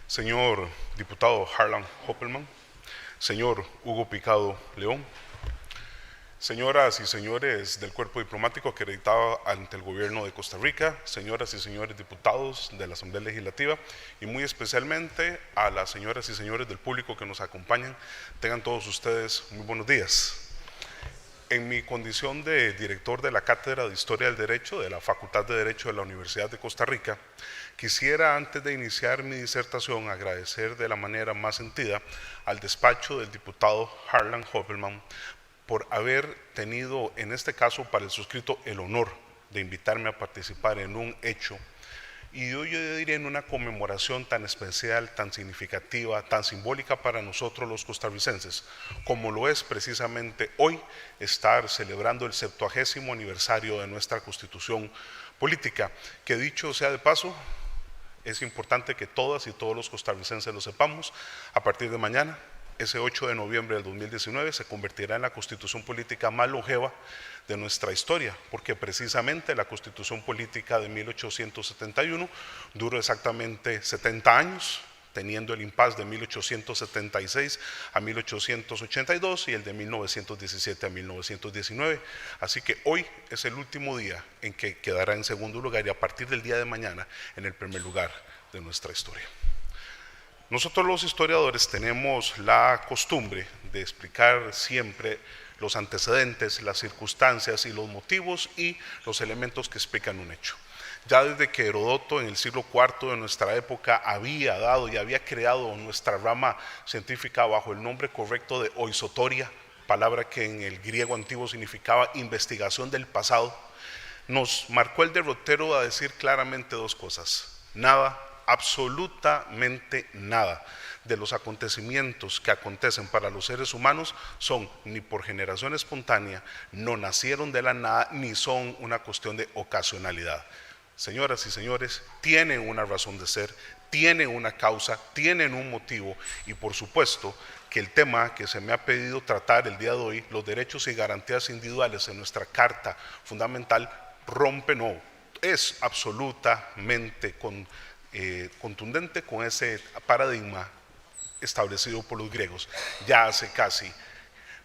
Señor diputado Harlan Hoppelman, señor Hugo Picado León, señoras y señores del cuerpo diplomático acreditado ante el gobierno de Costa Rica, señoras y señores diputados de la Asamblea Legislativa y muy especialmente a las señoras y señores del público que nos acompañan, tengan todos ustedes muy buenos días. En mi condición de director de la Cátedra de Historia del Derecho de la Facultad de Derecho de la Universidad de Costa Rica, quisiera antes de iniciar mi disertación agradecer de la manera más sentida al despacho del diputado Harlan Hoppelman por haber tenido en este caso para el suscrito el honor de invitarme a participar en un hecho y yo diría en una conmemoración tan especial, tan significativa, tan simbólica para nosotros los costarricenses, como lo es precisamente hoy estar celebrando el 70º aniversario de nuestra Constitución política, que dicho sea de paso, es importante que todas y todos los costarricenses lo sepamos. A partir de mañana, ese 8 de noviembre del 2019, se convertirá en la constitución política más longeva de nuestra historia, porque precisamente la constitución política de 1871 duró exactamente 70 años, teniendo el impasse de 1876 a 1882 y el de 1917 a 1919. Así que hoy es el último día en que quedará en segundo lugar y a partir del día de mañana en el primer lugar de nuestra historia. Nosotros los historiadores tenemos la costumbre de explicar siempre los antecedentes, las circunstancias y los motivos y los elementos que explican un hecho. Ya desde que Heródoto en el siglo IV de nuestra época había dado y había creado nuestra rama científica bajo el nombre correcto de oisotoria, palabra que en el griego antiguo significaba investigación del pasado, nos marcó el derrotero a decir claramente dos cosas: nada, absolutamente nada de los acontecimientos que acontecen para los seres humanos son ni por generación espontánea, no nacieron de la nada, ni son una cuestión de ocasionalidad. Señoras y señores, tienen una razón de ser, tienen una causa, tienen un motivo y por supuesto que el tema que se me ha pedido tratar el día de hoy, los derechos y garantías individuales en nuestra Carta Fundamental, es absolutamente contundente con ese paradigma establecido por los griegos ya hace casi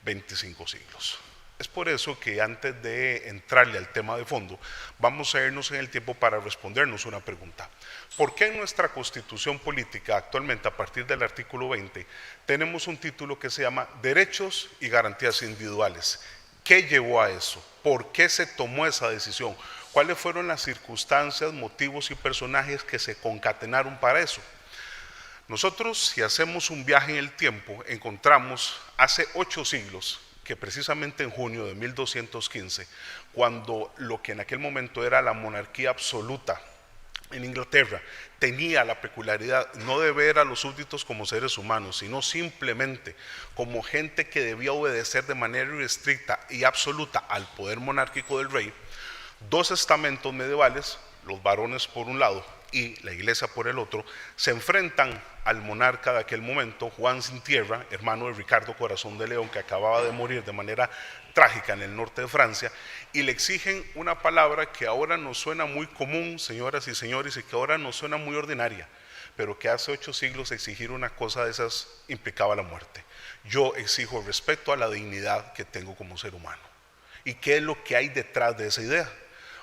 25 siglos. Es por eso que antes de entrarle al tema de fondo, vamos a irnos en el tiempo para respondernos una pregunta. ¿Por qué en nuestra Constitución política actualmente, a partir del artículo 20, tenemos un título que se llama Derechos y Garantías Individuales? ¿Qué llevó a eso? ¿Por qué se tomó esa decisión? ¿Cuáles fueron las circunstancias, motivos y personajes que se concatenaron para eso? Nosotros, si hacemos un viaje en el tiempo, encontramos hace 8 siglos, que precisamente en junio de 1215, cuando lo que en aquel momento era la monarquía absoluta en Inglaterra tenía la peculiaridad no de ver a los súbditos como seres humanos, sino simplemente como gente que debía obedecer de manera irrestricta y absoluta al poder monárquico del rey, dos estamentos medievales, los varones por un lado y la iglesia por el otro, se enfrentan al monarca de aquel momento, Juan Sin Tierra, hermano de Ricardo Corazón de León, que acababa de morir de manera trágica en el norte de Francia, y le exigen una palabra que ahora nos suena muy común, señoras y señores, y que ahora nos suena muy ordinaria, pero que hace 8 siglos exigir una cosa de esas implicaba la muerte. Yo exijo respeto a la dignidad que tengo como ser humano. ¿Y qué es lo que hay detrás de esa idea?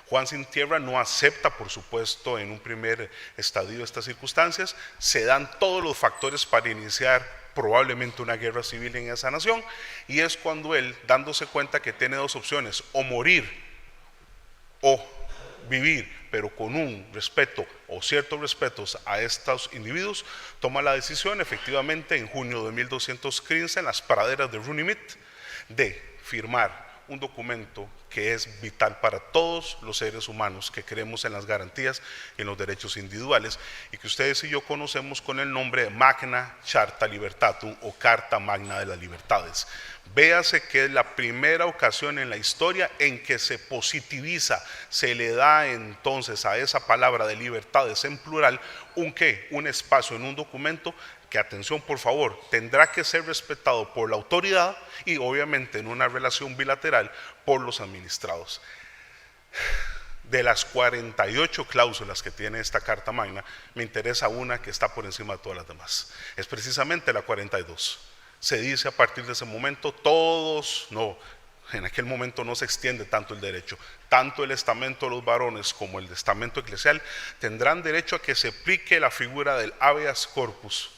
Juan Sin Tierra no acepta, por supuesto, en un primer estadio estas circunstancias, se dan todos los factores para iniciar probablemente una guerra civil en esa nación, y es cuando él, dándose cuenta que tiene dos opciones, o morir o vivir, pero con un respeto o ciertos respetos a estos individuos, toma la decisión efectivamente en junio de 1215 en las praderas de Runnymede de firmar un documento que es vital para todos los seres humanos que creemos en las garantías y en los derechos individuales y que ustedes y yo conocemos con el nombre de Magna Charta Libertatum o Carta Magna de las Libertades. Véase que es la primera ocasión en la historia en que se positiviza, se le da entonces a esa palabra de libertades en plural un espacio en un documento que, atención por favor, tendrá que ser respetado por la autoridad y obviamente en una relación bilateral por los administrados. De las 48 cláusulas que tiene esta Carta Magna, me interesa una que está por encima de todas las demás. Es precisamente la 42. Se dice a partir de ese momento, en aquel momento no se extiende tanto el derecho. Tanto el estamento de los varones como el estamento eclesial tendrán derecho a que se aplique la figura del habeas corpus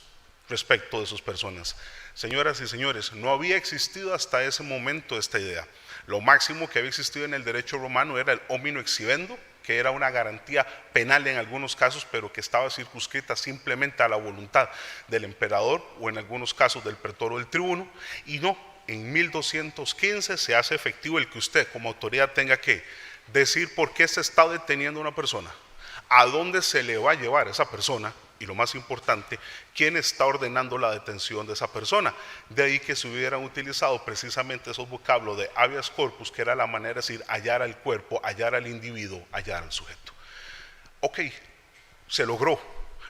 respecto de sus personas. Señoras y señores, no había existido hasta ese momento esta idea. Lo máximo que había existido en el derecho romano era el homino exhibendo, que era una garantía penal en algunos casos, pero que estaba circunscrita simplemente a la voluntad del emperador o en algunos casos del pretor o del tribuno. Y no, en 1215 se hace efectivo el que usted como autoridad tenga que decir por qué se está deteniendo a una persona, a dónde se le va a llevar esa persona, y lo más importante, quién está ordenando la detención de esa persona. De ahí que se hubieran utilizado precisamente esos vocablos de habeas corpus, que era la manera de decir hallar al cuerpo, hallar al individuo, hallar al sujeto. Ok, se logró,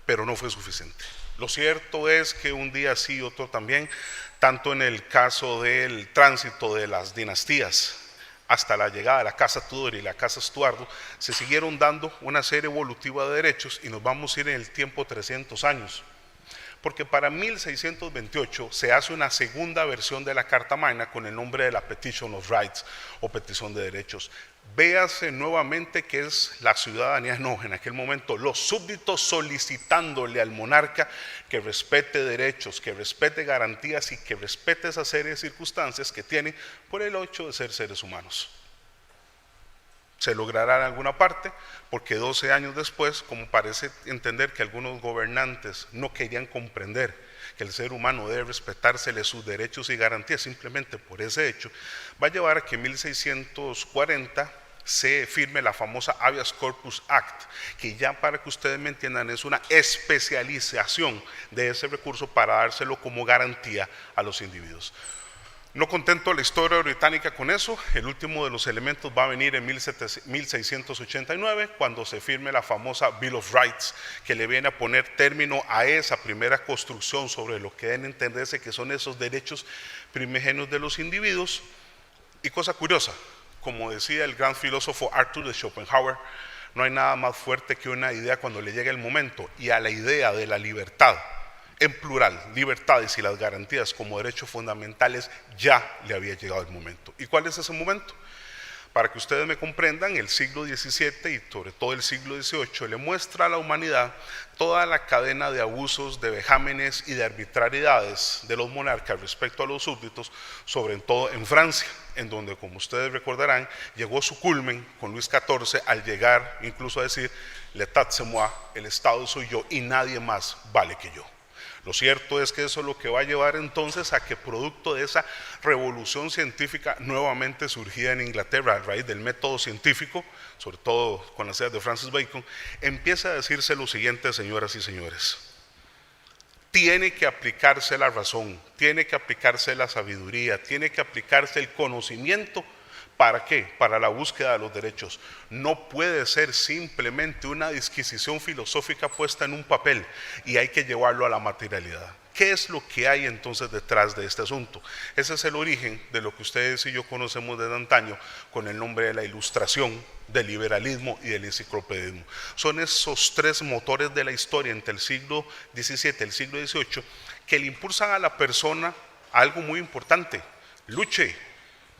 pero no fue suficiente. Lo cierto es que un día sí y otro también, tanto en el caso del tránsito de las dinastías hasta la llegada de la casa Tudor y la casa Estuardo, se siguieron dando una serie evolutiva de derechos y nos vamos a ir en el tiempo 300 años. Porque para 1628 se hace una segunda versión de la Carta Magna con el nombre de la Petition of Rights o petición de derechos. Véase nuevamente que es la ciudadanía, en aquel momento los súbditos solicitándole al monarca que respete derechos, que respete garantías y que respete esa serie de circunstancias que tienen por el hecho de ser seres humanos. Se logrará en alguna parte, porque 12 años después, como parece entender que algunos gobernantes no querían comprender que el ser humano debe respetársele sus derechos y garantías simplemente por ese hecho, va a llevar a que en 1640 se firme la famosa Habeas Corpus Act, que ya, para que ustedes me entiendan, es una especialización de ese recurso para dárselo como garantía a los individuos. No contento la historia británica con eso, el último de los elementos va a venir en 1689, cuando se firme la famosa Bill of Rights, que le viene a poner término a esa primera construcción sobre lo que deben entenderse que son esos derechos primigenios de los individuos. Y cosa curiosa, como decía el gran filósofo Arthur de Schopenhauer, no hay nada más fuerte que una idea cuando le llega el momento, y a la idea de la libertad, en plural, libertades y las garantías como derechos fundamentales, ya le había llegado el momento. ¿Y cuál es ese momento? Para que ustedes me comprendan, el siglo XVII y sobre todo el siglo XVIII le muestra a la humanidad toda la cadena de abusos, de vejámenes y de arbitrariedades de los monarcas respecto a los súbditos, sobre todo en Francia, en donde, como ustedes recordarán, llegó su culmen con Luis XIV al llegar incluso a decir «L'état c'est moi», el Estado soy yo y nadie más vale que yo. Lo cierto es que eso es lo que va a llevar entonces a que, producto de esa revolución científica nuevamente surgida en Inglaterra a raíz del método científico, sobre todo con las ideas de Francis Bacon, empieza a decirse lo siguiente, señoras y señores: tiene que aplicarse la razón, tiene que aplicarse la sabiduría, tiene que aplicarse el conocimiento. ¿Para qué? Para la búsqueda de los derechos. No puede ser simplemente una disquisición filosófica puesta en un papel y hay que llevarlo a la materialidad. ¿Qué es lo que hay entonces detrás de este asunto? Ese es el origen de lo que ustedes y yo conocemos desde antaño con el nombre de la Ilustración, del liberalismo y del enciclopedismo. Son esos tres motores de la historia entre el siglo XVII y el siglo XVIII que le impulsan a la persona a algo muy importante: luche,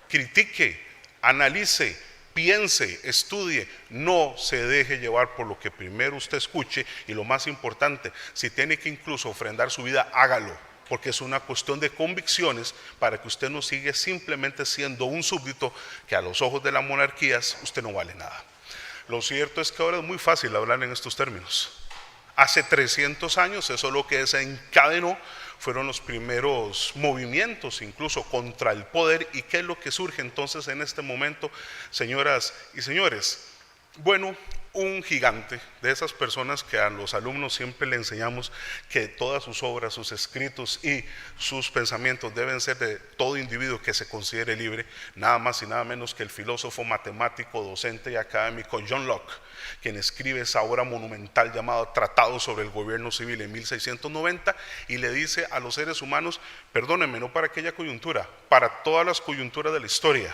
critique, analice, piense, estudie, no se deje llevar por lo que primero usted escuche, y lo más importante, si tiene que incluso ofrendar su vida, hágalo, porque es una cuestión de convicciones para que usted no siga simplemente siendo un súbdito que a los ojos de las monarquías usted no vale nada. Lo cierto es que ahora es muy fácil hablar en estos términos. Hace 300 años eso es lo que desencadenó, fueron los primeros movimientos incluso contra el poder. ¿Y qué es lo que surge entonces en este momento, señoras y señores? Bueno, un gigante de esas personas que a los alumnos siempre le enseñamos que todas sus obras, sus escritos y sus pensamientos deben ser de todo individuo que se considere libre, nada más y nada menos que el filósofo, matemático, docente y académico John Locke, quien escribe esa obra monumental llamada Tratado sobre el Gobierno Civil en 1690, y le dice a los seres humanos: perdónenme, no para aquella coyuntura, para todas las coyunturas de la historia,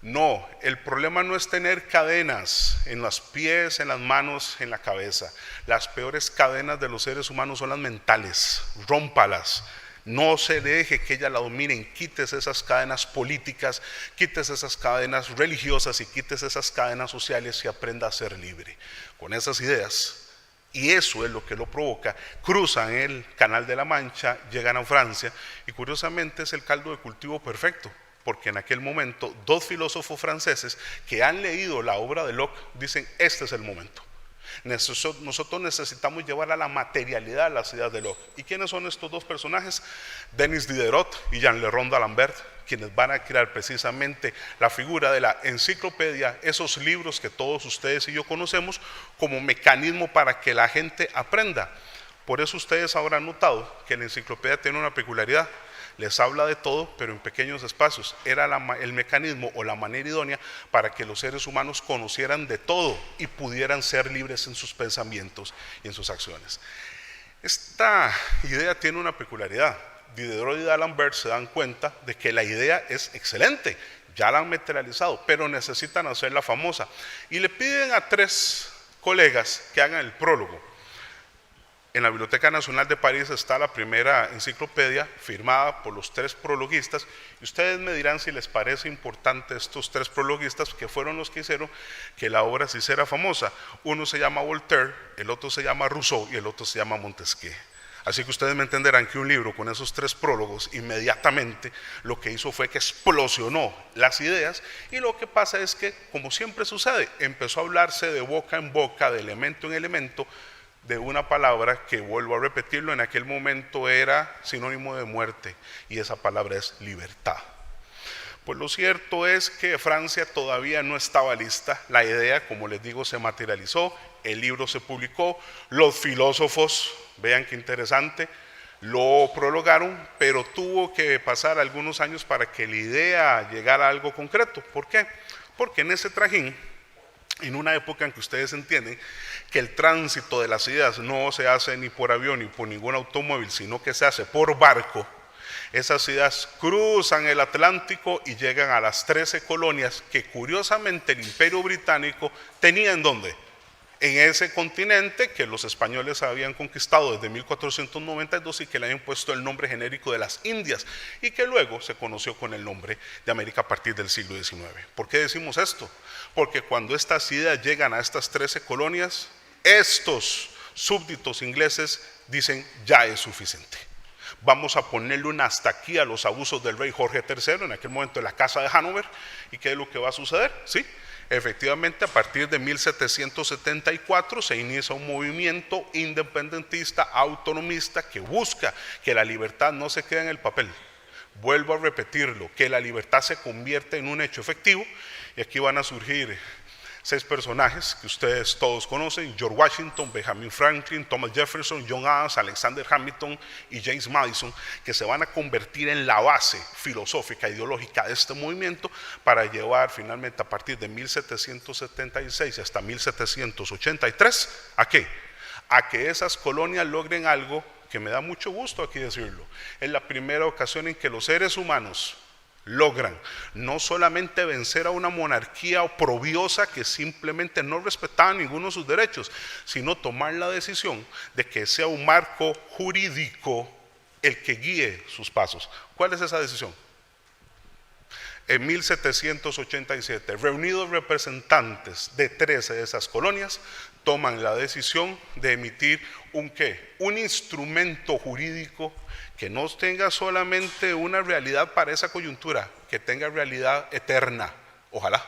No, el problema no es tener cadenas en los pies, en las manos, en la cabeza. Las peores cadenas de los seres humanos son las mentales. Rómpalas. No se deje que ellas la dominen. Quítese esas cadenas políticas, quítese esas cadenas religiosas y quítese esas cadenas sociales y aprenda a ser libre. Con esas ideas, y eso es lo que lo provoca, cruzan el Canal de la Mancha, llegan a Francia y curiosamente es el caldo de cultivo perfecto, porque en aquel momento dos filósofos franceses que han leído la obra de Locke dicen: este es el momento. Nosotros necesitamos llevar a la materialidad las ideas de Locke. ¿Y quiénes son estos dos personajes? Denis Diderot y Jean Le Rond d'Alembert, quienes van a crear precisamente la figura de la enciclopedia, esos libros que todos ustedes y yo conocemos como mecanismo para que la gente aprenda. Por eso ustedes habrán notado que la enciclopedia tiene una peculiaridad. Les habla de todo, pero en pequeños espacios. Era el mecanismo o la manera idónea para que los seres humanos conocieran de todo y pudieran ser libres en sus pensamientos y en sus acciones. Esta idea tiene una peculiaridad. Diderot y D'Alembert se dan cuenta de que la idea es excelente, ya la han materializado, pero necesitan hacerla famosa. Y le piden a tres colegas que hagan el prólogo. En la Biblioteca Nacional de París está la primera enciclopedia firmada por los tres prologuistas y ustedes me dirán si les parece importante estos tres prologuistas que fueron los que hicieron que la obra se hiciera famosa. Uno se llama Voltaire, el otro se llama Rousseau y el otro se llama Montesquieu. Así que ustedes me entenderán que un libro con esos tres prólogos inmediatamente lo que hizo fue que explosionó las ideas y lo que pasa es que, como siempre sucede, empezó a hablarse de boca en boca, de elemento en elemento, de una palabra que, vuelvo a repetirlo, en aquel momento era sinónimo de muerte y esa palabra es libertad. Pues lo cierto es que Francia todavía no estaba lista, la idea, como les digo, se materializó, el libro se publicó, los filósofos, vean qué interesante, lo prologaron, pero tuvo que pasar algunos años para que la idea llegara a algo concreto. ¿Por qué? Porque en ese trajín, en una época en que ustedes entienden que el tránsito de las ideas no se hace ni por avión ni por ningún automóvil, sino que se hace por barco, esas ideas cruzan el Atlántico y llegan a las 13 colonias que curiosamente el Imperio Británico tenía en ¿dónde? En ese continente que los españoles habían conquistado desde 1492 y que le habían puesto el nombre genérico de las Indias y que luego se conoció con el nombre de América a partir del siglo XIX. ¿Por qué decimos esto? Porque cuando estas ideas llegan a estas 13 colonias, estos súbditos ingleses dicen: ya es suficiente. Vamos a ponerle un hasta aquí a los abusos del rey Jorge III, en aquel momento en la casa de Hannover. ¿Y qué es lo que va a suceder? Sí, efectivamente, a partir de 1774 se inicia un movimiento independentista, autonomista, que busca que la libertad no se quede en el papel. Vuelvo a repetirlo, que la libertad se convierta en un hecho efectivo. Y aquí van a surgir 6 personajes que ustedes todos conocen: George Washington, Benjamin Franklin, Thomas Jefferson, John Adams, Alexander Hamilton y James Madison, que se van a convertir en la base filosófica, ideológica de este movimiento para llevar finalmente a partir de 1776 hasta 1783, ¿a qué? A que esas colonias logren algo que me da mucho gusto aquí decirlo. Es la primera ocasión en que los seres humanos logran no solamente vencer a una monarquía oprobiosa que simplemente no respetaba ninguno de sus derechos, sino tomar la decisión de que sea un marco jurídico el que guíe sus pasos. ¿Cuál es esa decisión? En 1787, reunidos representantes de 13 de esas colonias, toman la decisión de emitir un ¿qué? Un instrumento jurídico que no tenga solamente una realidad para esa coyuntura, que tenga realidad eterna, ojalá.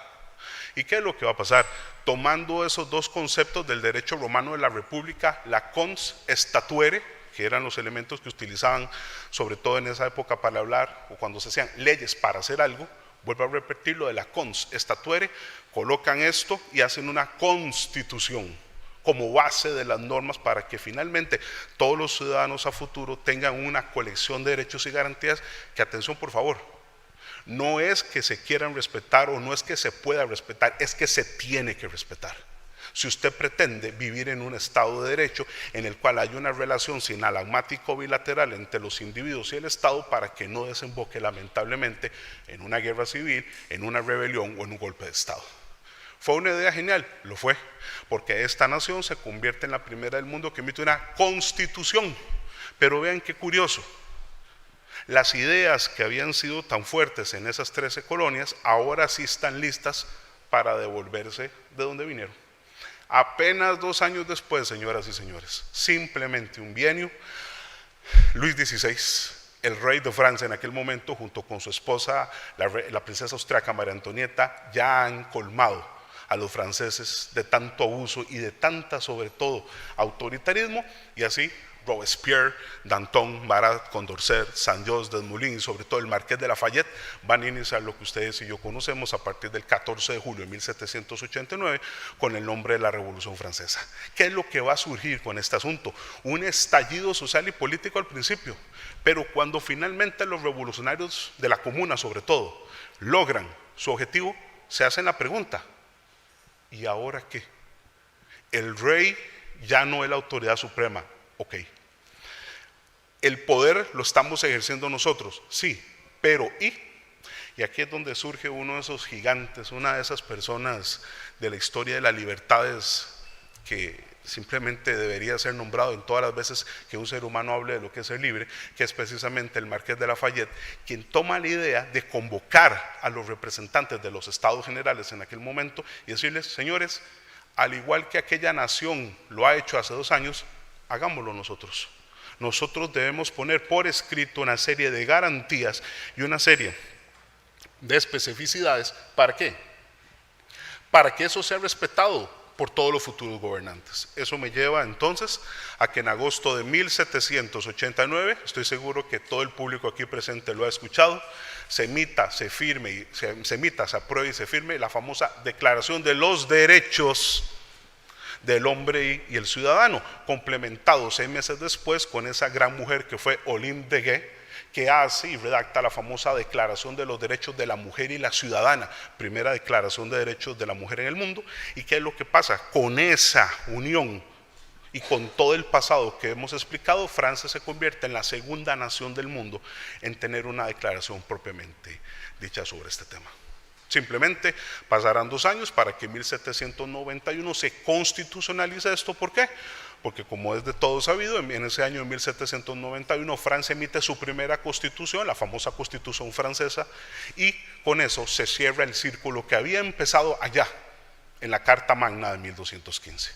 ¿Y qué es lo que va a pasar? Tomando esos dos conceptos del derecho romano de la República, la cons statuere, que eran los elementos que utilizaban sobre todo en esa época para hablar, o cuando se hacían leyes para hacer algo, vuelvo a repetir lo de la cons statuere, colocan esto y hacen una constitución como base de las normas para que finalmente todos los ciudadanos a futuro tengan una colección de derechos y garantías que, atención por favor, no es que se quieran respetar o no es que se pueda respetar, es que se tiene que respetar. si usted pretende vivir en un Estado de Derecho en el cual hay una relación sinalagmática o bilateral entre los individuos y el Estado para que no desemboque lamentablemente en una guerra civil, en una rebelión o en un golpe de Estado. ¿Fue una idea genial? Lo fue, porque esta nación se convierte en la primera del mundo que emite una constitución. Pero vean qué curioso, las ideas que habían sido tan fuertes en esas 13 colonias ahora sí están listas para devolverse de donde vinieron. Apenas 2 años después, señoras y señores, simplemente un bienio, Luis XVI, el rey de Francia en aquel momento, junto con su esposa, la princesa austriaca María Antonieta, ya han colmado a los franceses de tanto abuso y de tanta, sobre todo, autoritarismo, y así Robespierre, Danton, Marat, Condorcet, Saint-Just, Desmoulins y sobre todo el Marqués de Lafayette van a iniciar lo que ustedes y yo conocemos a partir del 14 de julio de 1789 con el nombre de la Revolución Francesa. ¿Qué es lo que va a surgir con este asunto? Un estallido social y político al principio, pero cuando finalmente los revolucionarios de la Comuna, sobre todo, logran su objetivo, se hacen la pregunta: ¿y ahora qué? El rey ya no es la autoridad suprema, ok. El poder lo estamos ejerciendo nosotros, sí, pero y aquí es donde surge uno de esos gigantes, una de esas personas de la historia de las libertades que simplemente debería ser nombrado en todas las veces que un ser humano hable de lo que es ser libre, que es precisamente el Marqués de Lafayette, quien toma la idea de convocar a los representantes de los estados generales en aquel momento y decirles: señores, al igual que aquella nación lo ha hecho hace 2 años, hagámoslo nosotros. Nosotros debemos poner por escrito una serie de garantías y una serie de especificidades. ¿Para qué? Para que eso sea respetado por todos los futuros gobernantes. Eso me lleva entonces a que en agosto de 1789, estoy seguro que todo el público aquí presente lo ha escuchado, se emita, se firme, se apruebe y se firme la famosa Declaración de los Derechos del Hombre y el Ciudadano, complementado 6 meses después con esa gran mujer que fue Olympe de Gouges, que hace y redacta la famosa Declaración de los Derechos de la Mujer y la Ciudadana, primera declaración de derechos de la mujer en el mundo. ¿Y qué es lo que pasa? Con esa unión y con todo el pasado que hemos explicado, Francia se convierte en la segunda nación del mundo en tener una declaración propiamente dicha sobre este tema. Simplemente pasarán 2 años para que en 1791 se constitucionalice esto. ¿Por qué? Porque como es de todo sabido, en ese año de 1791 Francia emite su primera constitución, la famosa Constitución Francesa, y con eso se cierra el círculo que había empezado allá en la Carta Magna de 1215.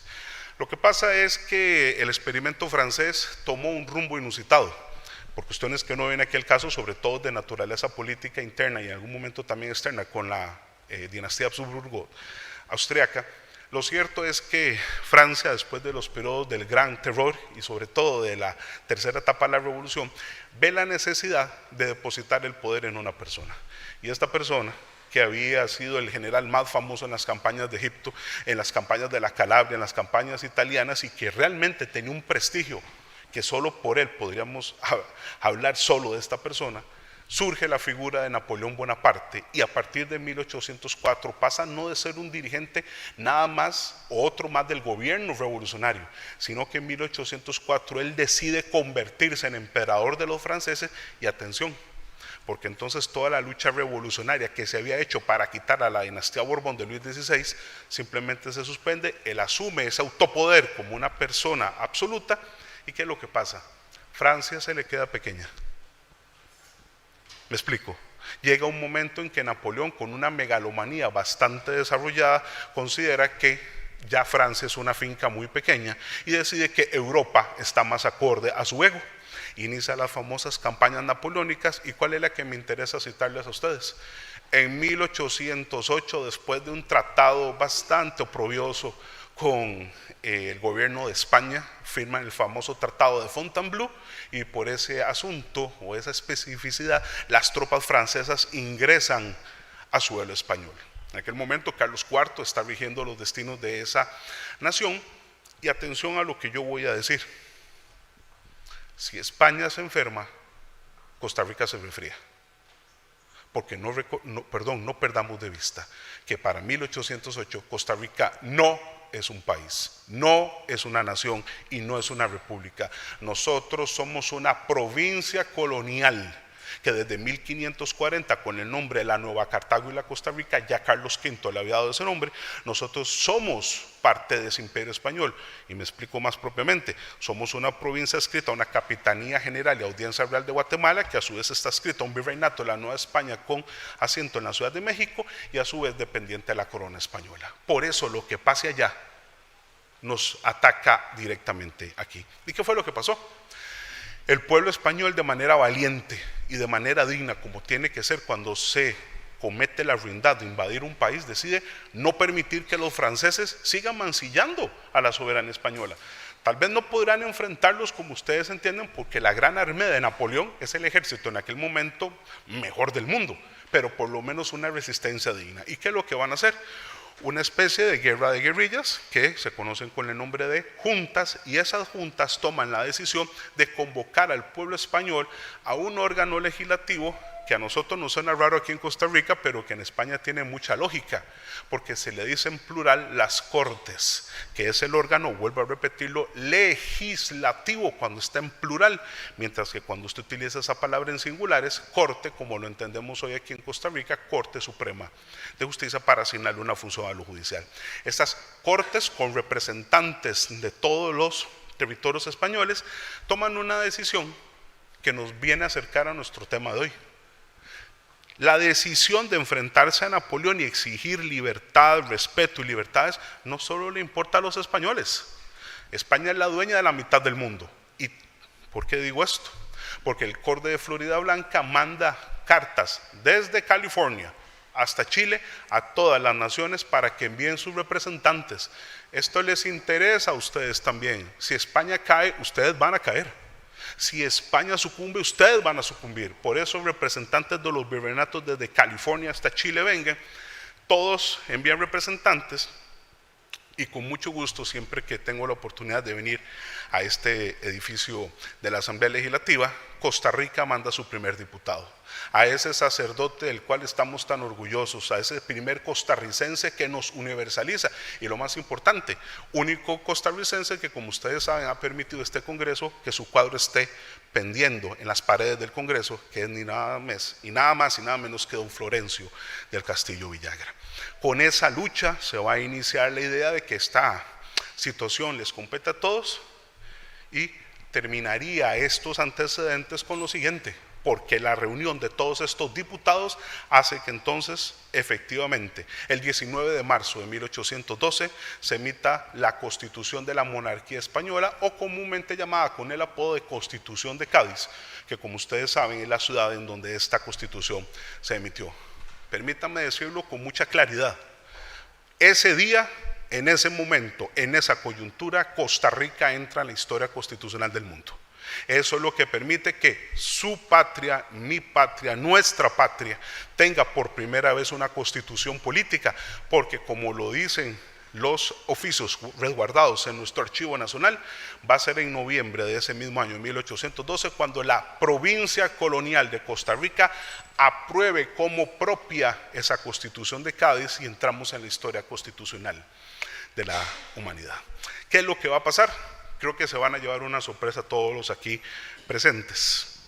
Lo que pasa es que el experimento francés tomó un rumbo inusitado, por cuestiones que no ven aquí el caso, sobre todo de naturaleza política interna y en algún momento también externa con la dinastía Habsburgo austriaca. Lo cierto es que Francia, después de los periodos del Gran Terror y sobre todo de la tercera etapa de la Revolución, ve la necesidad de depositar el poder en una persona. Y esta persona, que había sido el general más famoso en las campañas de Egipto, en las campañas de la Calabria, en las campañas italianas, y que realmente tenía un prestigio que solo por él podríamos hablar solo de esta persona, surge la figura de Napoleón Bonaparte, y a partir de 1804 pasa no de ser un dirigente nada más o otro más del gobierno revolucionario, sino que en 1804 él decide convertirse en emperador de los franceses. Y atención, porque entonces toda la lucha revolucionaria que se había hecho para quitar a la dinastía Borbón de Luis XVI simplemente se suspende. Él asume ese autopoder como una persona absoluta. ¿Y qué es lo que pasa? Francia se le queda pequeña. Me explico. Llega un momento en que Napoleón, con una megalomanía bastante desarrollada, considera que ya Francia es una finca muy pequeña y decide que Europa está más acorde a su ego. Inicia las famosas campañas napoleónicas. ¿Y cuál es la que me interesa citarles a ustedes? En 1808, después de un tratado bastante oprobioso con el gobierno de España, firman el famoso Tratado de Fontainebleau, y por ese asunto o esa especificidad las tropas francesas ingresan a suelo español. En aquel momento Carlos IV está rigiendo los destinos de esa nación. Y atención a lo que yo voy a decir: si España se enferma, Costa Rica se resfría. Porque no perdamos de vista que para 1808 Costa Rica no es un país, no es una nación y no es una república. Nosotros somos una provincia colonial que desde 1540, con el nombre de la Nueva Cartago y la Costa Rica, ya Carlos V le había dado ese nombre. Nosotros somos parte de ese imperio español, y me explico más propiamente. Somos una provincia adscrita a una Capitanía General y Audiencia Real de Guatemala, que a su vez está adscrita a un virreinato de la Nueva España con asiento en la Ciudad de México, y a su vez dependiente de la corona española. Por eso lo que pase allá nos ataca directamente aquí. ¿Y qué fue lo que pasó? El pueblo español, de manera valiente y de manera digna, como tiene que ser cuando se comete la ruindad de invadir un país, decide no permitir que los franceses sigan mancillando a la soberanía española. Tal vez no podrán enfrentarlos como ustedes entienden, porque la Gran Armada de Napoleón es el ejército en aquel momento mejor del mundo, pero por lo menos una resistencia digna. ¿Y qué es lo que van a hacer? Una especie de guerra de guerrillas que se conocen con el nombre de juntas, y esas juntas toman la decisión de convocar al pueblo español a un órgano legislativo que a nosotros nos suena raro aquí en Costa Rica, pero que en España tiene mucha lógica, porque se le dice en plural las Cortes, que es el órgano, vuelvo a repetirlo, legislativo cuando está en plural, mientras que cuando usted utiliza esa palabra en singulares, corte, como lo entendemos hoy aquí en Costa Rica, Corte Suprema de Justicia, para asignarle una función a lo judicial. Estas cortes, con representantes de todos los territorios españoles, toman una decisión que nos viene a acercar a nuestro tema de hoy. La decisión de enfrentarse a Napoleón y exigir libertad, respeto y libertades no solo le importa a los españoles. España es la dueña de la mitad del mundo. ¿Y por qué digo esto? Porque el Conde de Florida Blanca manda cartas desde California hasta Chile a todas las naciones para que envíen sus representantes. Esto les interesa a ustedes también. Si España cae, ustedes van a caer. Si España sucumbe, ustedes van a sucumbir. Por eso representantes de los virreinatos desde California hasta Chile vengan, todos envían representantes, y con mucho gusto, siempre que tengo la oportunidad de venir a este edificio de la Asamblea Legislativa, Costa Rica manda su primer diputado. A ese sacerdote del cual estamos tan orgullosos, a ese primer costarricense que nos universaliza, y lo más importante, único costarricense que, como ustedes saben, ha permitido este Congreso que su cuadro esté pendiendo en las paredes del Congreso, que es ni nada más y nada menos que don Florencio del Castillo Villagra. Con esa lucha se va a iniciar la idea de que esta situación les compete a todos, y terminaría estos antecedentes con lo siguiente: porque la reunión de todos estos diputados hace que entonces efectivamente el 19 de marzo de 1812 se emita la Constitución de la Monarquía Española, o comúnmente llamada con el apodo de Constitución de Cádiz, que como ustedes saben es la ciudad en donde esta Constitución se emitió. Permítanme decirlo con mucha claridad: ese día, en ese momento, en esa coyuntura, Costa Rica entra en la historia constitucional del mundo. Eso es lo que permite que su patria, mi patria, nuestra patria, tenga por primera vez una constitución política, porque como lo dicen los oficios resguardados en nuestro archivo nacional, va a ser en noviembre de ese mismo año, 1812, cuando la provincia colonial de Costa Rica apruebe como propia esa Constitución de Cádiz, y entramos en la historia constitucional de la humanidad. ¿Qué es lo que va a pasar? Creo que se van a llevar una sorpresa todos los aquí presentes,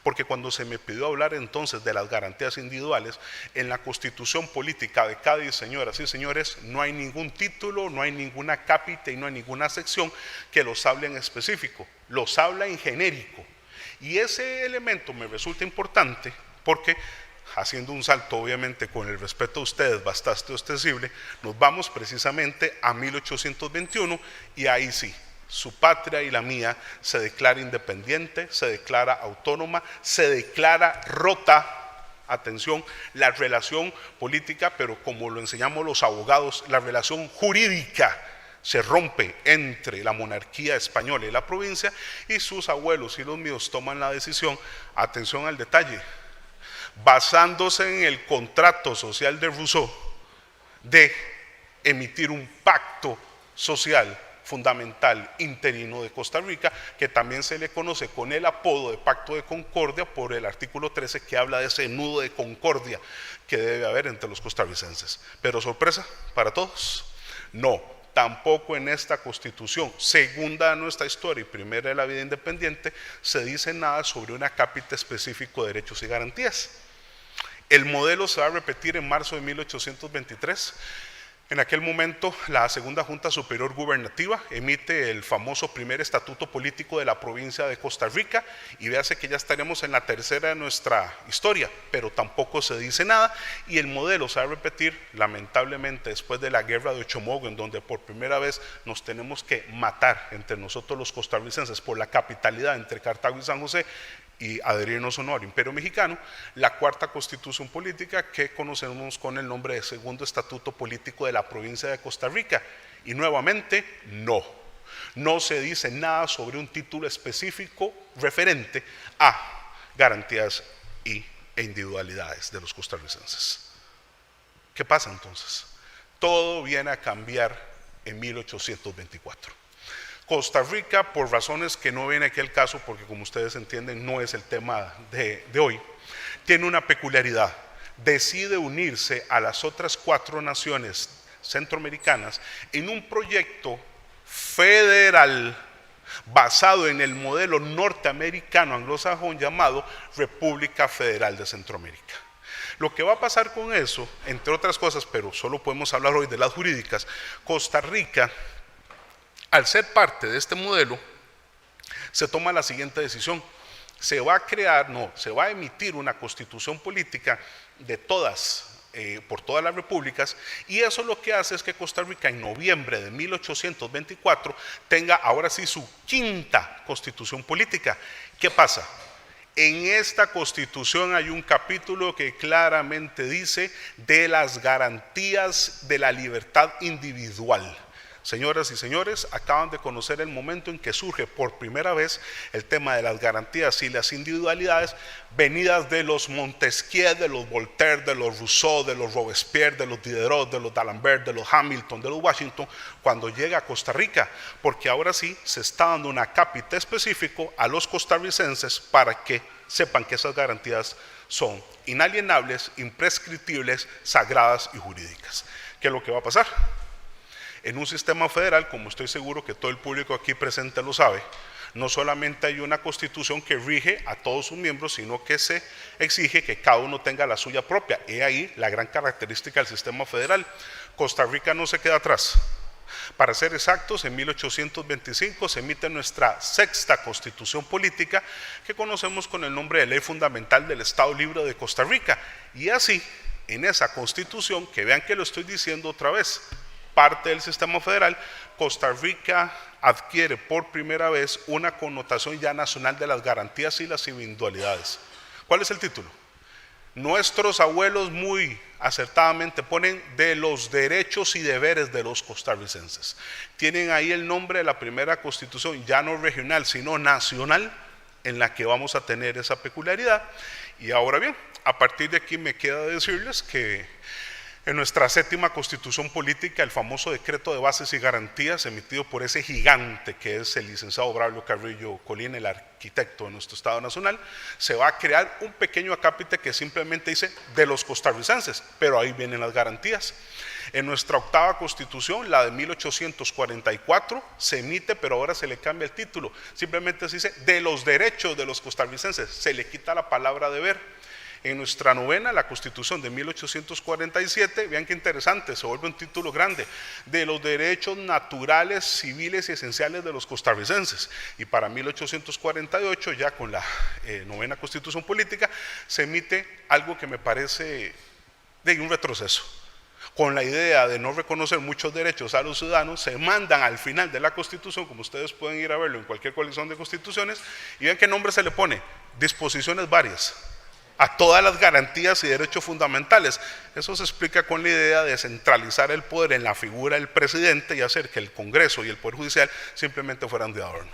porque cuando se me pidió hablar entonces de las garantías individuales en la Constitución Política de Cádiz, señoras y señores, no hay ningún título, no hay ninguna cápita y no hay ninguna sección que los hable en específico, los habla en genérico. Y ese elemento me resulta importante porque, haciendo un salto obviamente con el respeto a ustedes bastante ostensible, nos vamos precisamente a 1821, y ahí sí, su patria y la mía se declara independiente, se declara autónoma, se declara rota, atención, la relación política, pero como lo enseñamos los abogados, la relación jurídica se rompe entre la monarquía española y la provincia, y sus abuelos y los míos toman la decisión, atención al detalle, basándose en el contrato social de Rousseau, de emitir un pacto social fundamental interino de Costa Rica, que también se le conoce con el apodo de Pacto de Concordia por el artículo 13, que habla de ese nudo de concordia que debe haber entre los costarricenses. Pero sorpresa para todos, no, tampoco en esta Constitución, segunda de nuestra historia y primera de la vida independiente, se dice nada sobre un acápite específico de derechos y garantías. El modelo se va a repetir en marzo de 1823. En aquel momento, la Segunda Junta Superior Gubernativa emite el famoso primer estatuto político de la provincia de Costa Rica, y véase que ya estaremos en la tercera de nuestra historia, pero tampoco se dice nada, y el modelo se va a repetir lamentablemente después de la guerra de Ochomogo, en donde por primera vez nos tenemos que matar entre nosotros los costarricenses por la capitalidad entre Cartago y San José, y adherirnos o no al Imperio Mexicano. La cuarta Constitución política, que conocemos con el nombre de Segundo Estatuto Político de la provincia de Costa Rica, y nuevamente no se dice nada sobre un título específico referente a garantías e individualidades de los costarricenses. ¿Qué pasa entonces? Todo viene a cambiar en 1824. Costa Rica, por razones que no viene aquí al caso, porque como ustedes entienden no es el tema de hoy, tiene una peculiaridad: decide unirse a las otras 4 naciones centroamericanas en un proyecto federal basado en el modelo norteamericano anglosajón llamado República Federal de Centroamérica. Lo que va a pasar con eso, entre otras cosas, pero solo podemos hablar hoy de las jurídicas, Costa Rica, al ser parte de este modelo, se toma la siguiente decisión: se va a emitir una constitución política de por todas las repúblicas, y eso lo que hace es que Costa Rica en noviembre de 1824 tenga ahora sí su 5ª constitución política. ¿Qué pasa? En esta constitución hay un capítulo que claramente dice de las garantías de la libertad individual. Señoras y señores, acaban de conocer el momento en que surge por primera vez el tema de las garantías y las individualidades, venidas de los Montesquieu, de los Voltaire, de los Rousseau, de los Robespierre, de los Diderot, de los D'Alembert, de los Hamilton, de los Washington, cuando llega a Costa Rica, porque ahora sí se está dando un acápite específico a los costarricenses para que sepan que esas garantías son inalienables, imprescriptibles, sagradas y jurídicas. ¿Qué es lo que va a pasar? En un sistema federal, como estoy seguro que todo el público aquí presente lo sabe, no solamente hay una constitución que rige a todos sus miembros, sino que se exige que cada uno tenga la suya propia. He ahí la gran característica del sistema federal. Costa Rica no se queda atrás. Para ser exactos, en 1825 se emite nuestra 6ª constitución política, que conocemos con el nombre de Ley Fundamental del Estado Libre de Costa Rica. Y así, en esa constitución, que vean que lo estoy diciendo otra vez, parte del sistema federal, Costa Rica adquiere por primera vez una connotación ya nacional de las garantías y las individualidades. ¿Cuál es el título? Nuestros abuelos muy acertadamente ponen de los derechos y deberes de los costarricenses. Tienen ahí el nombre de la primera constitución, ya no regional, sino nacional, en la que vamos a tener esa peculiaridad. Y ahora bien, a partir de aquí me queda decirles que en nuestra 7ª constitución política, el famoso decreto de bases y garantías emitido por ese gigante que es el licenciado Braulio Carrillo Colín, el arquitecto de nuestro Estado Nacional, se va a crear un pequeño acápite que simplemente dice de los costarricenses, pero ahí vienen las garantías. En nuestra 8ª constitución, la de 1844, se emite, pero ahora se le cambia el título, simplemente se dice de los derechos de los costarricenses, se le quita la palabra deber. En nuestra 9ª, la Constitución de 1847, vean qué interesante, se vuelve un título grande, de los derechos naturales, civiles y esenciales de los costarricenses. Y para 1848, ya con la 9ª Constitución política, se emite algo que me parece de un retroceso. Con la idea de no reconocer muchos derechos a los ciudadanos, se mandan al final de la Constitución, como ustedes pueden ir a verlo en cualquier colección de constituciones, y vean qué nombre se le pone: disposiciones varias a todas las garantías y derechos fundamentales. Eso se explica con la idea de centralizar el poder en la figura del presidente y hacer que el Congreso y el Poder Judicial simplemente fueran de adorno.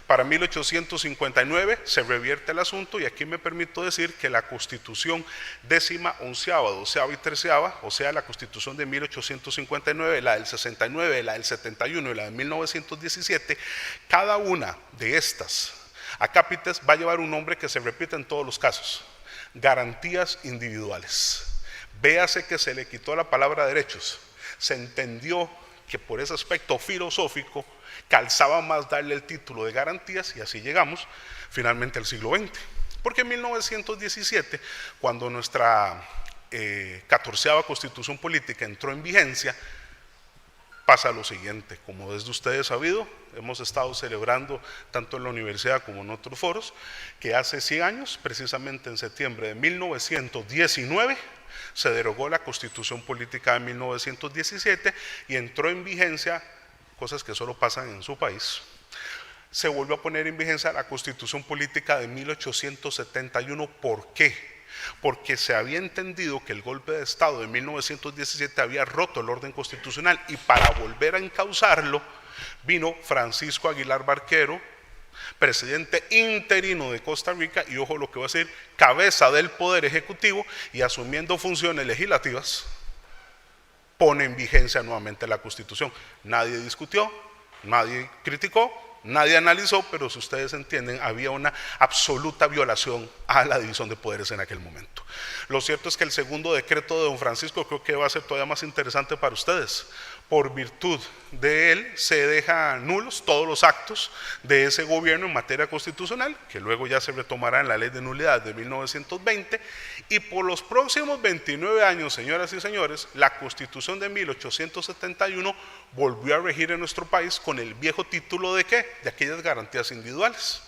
Para 1859 se revierte el asunto, y aquí me permito decir que la Constitución 10ª, 11ª, 12ª y 13ª, o sea, la Constitución de 1859, la del 69, la del 71 y la de 1917, cada una de estas acápites va a llevar un nombre que se repite en todos los casos: garantías individuales. Véase que se le quitó la palabra derechos, se entendió que por ese aspecto filosófico calzaba más darle el título de garantías, y así llegamos finalmente al siglo XX. Porque en 1917, cuando nuestra 14ª Constitución Política entró en vigencia, pasa lo siguiente. Como desde ustedes sabido, hemos estado celebrando tanto en la universidad como en otros foros, que hace 100 años, precisamente en septiembre de 1919, se derogó la Constitución Política de 1917 y entró en vigencia, cosas que solo pasan en su país. Se volvió a poner en vigencia la Constitución Política de 1871. ¿Por qué? Porque se había entendido que el golpe de Estado de 1917 había roto el orden constitucional, y para volver a encauzarlo vino Francisco Aguilar Barquero, presidente interino de Costa Rica, y ojo lo que voy a decir, cabeza del Poder Ejecutivo, y asumiendo funciones legislativas, pone en vigencia nuevamente la Constitución. Nadie discutió, nadie criticó, nadie analizó, pero si ustedes entienden, había una absoluta violación a la división de poderes en aquel momento. Lo cierto es que el segundo decreto de don Francisco creo que va a ser todavía más interesante para ustedes. Por virtud de él se dejan nulos todos los actos de ese gobierno en materia constitucional, que luego ya se retomará en la ley de nulidad de 1920, y por los próximos 29 años, señoras y señores, la Constitución de 1871 volvió a regir en nuestro país con el viejo título de ¿qué? De aquellas garantías individuales.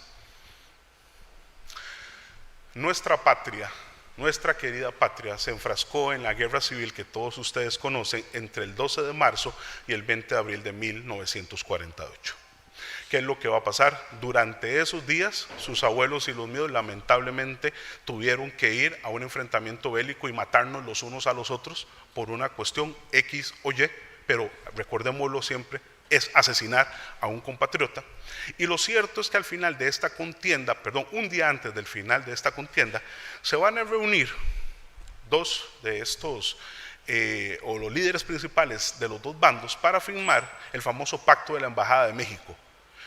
Nuestra patria, nuestra querida patria, se enfrascó en la guerra civil que todos ustedes conocen entre el 12 de marzo y el 20 de abril de 1948. ¿Qué es lo que va a pasar? Durante esos días, sus abuelos y los míos lamentablemente tuvieron que ir a un enfrentamiento bélico y matarnos los unos a los otros por una cuestión X o Y, pero recordémoslo siempre, es asesinar a un compatriota. Y lo cierto es que al final de esta contienda, un día antes del final de esta contienda, se van a reunir dos de estos, o los líderes principales de los dos bandos, para firmar el famoso pacto de la Embajada de México,